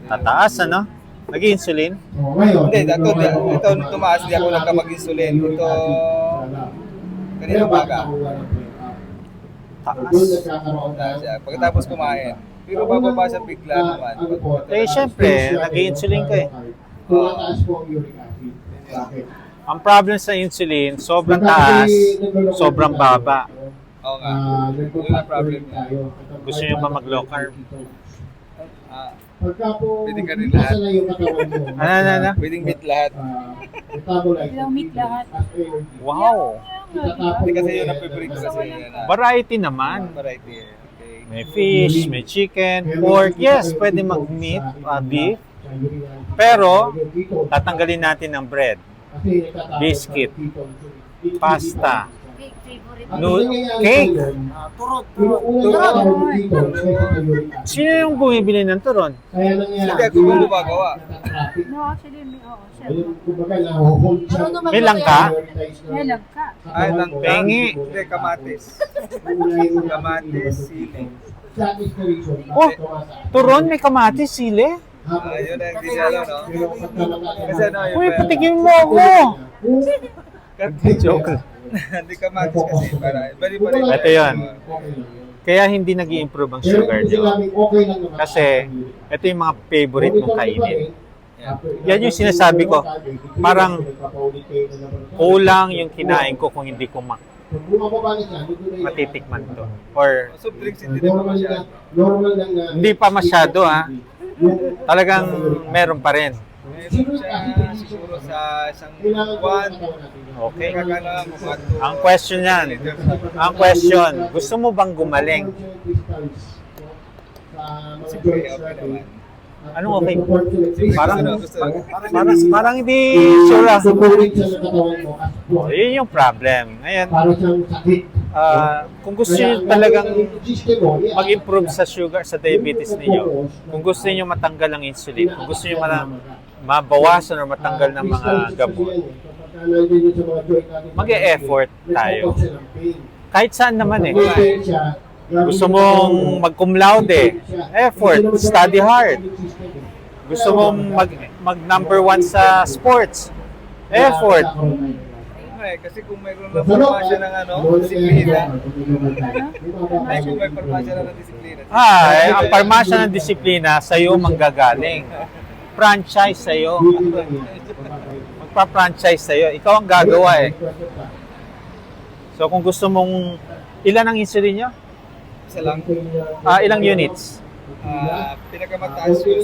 Tataas, ano? Nag-insulin? Hindi, ito tumaas, di ako nagkamag-insulin. Ito, kanina umaga. Taas. Pagkatapos kumain. Pero bababa siya bigla naman. Eh, syempre, nag-insulin ka eh. Ang problem sa insulin, sobrang taas, sobrang baba. Oo nga. Yun ang problem niya. Gusto nyo ba mag-low carb? Pwedeng ka rin lahat. Ano? Pwedeng meat lahat. Ilang meat lahat. Wow! Hindi kasi yun ang favorite ko kasi. Variety naman. Variety. Okay. May fish, may chicken, pork. Yes, pwede mag-meat, beef. Pero, tatanggalin natin ang bread, biscuit, pasta, cake. Sino yung bumibili ng turon? Hindi ako gumagawa. No, actually, oo, chef. May langka? May langka. Ay, ng Pengi. Hindi, kamatis. Kamatis, sili. Oh, turon, may kamatis, sili. Yun ang hindi siya, no? Kasi ano, Uy, patikin mo ako! Joke lang. Hindi kamatis kasi. Bali. Ito yun. Kaya hindi nag-i-improve ang sugar nyo. Kasi, ito yung mga favorite mong kainin. Yan yung sinasabi ko. Parang kulang yung kinain ko kung hindi ko matitikman to. Or Soft drinks, hindi naman masyado. hindi pa masyado ha. Talagang meron pa rin. Meron siya siguro sa isang buwan. Okay. Kakala mo mga two. Ang question yan. Ang question, gusto mo bang gumaling? Sige, okay naman. Anong okay? Parang, Parang hindi sure ah. Oh, yun yung problem. Ngayon, kung gusto nyo talagang mag-improve sa sugar, sa diabetes ninyo, kung gusto niyo matanggal ang insulin, kung gusto niyo mabawasan o matanggal ng mga gamot, mag-e-effort tayo. Kahit saan naman eh. Gusto mong mag-cum laude, effort, study hard. Gusto mong mag number 1 sa sports, effort. Kasi kung mayroon lang farmasya ng disiplina, ay kung may farmasya lang ng disiplina. Ang parmasya ng disiplina sa'yo manggagaling. Franchise sa'yo. Magpa-franchise sa'yo. Ikaw ang gagawa eh. So kung gusto mong, ilan ang insulin nyo? Isa lang. Ilang units? Pinakamataas yung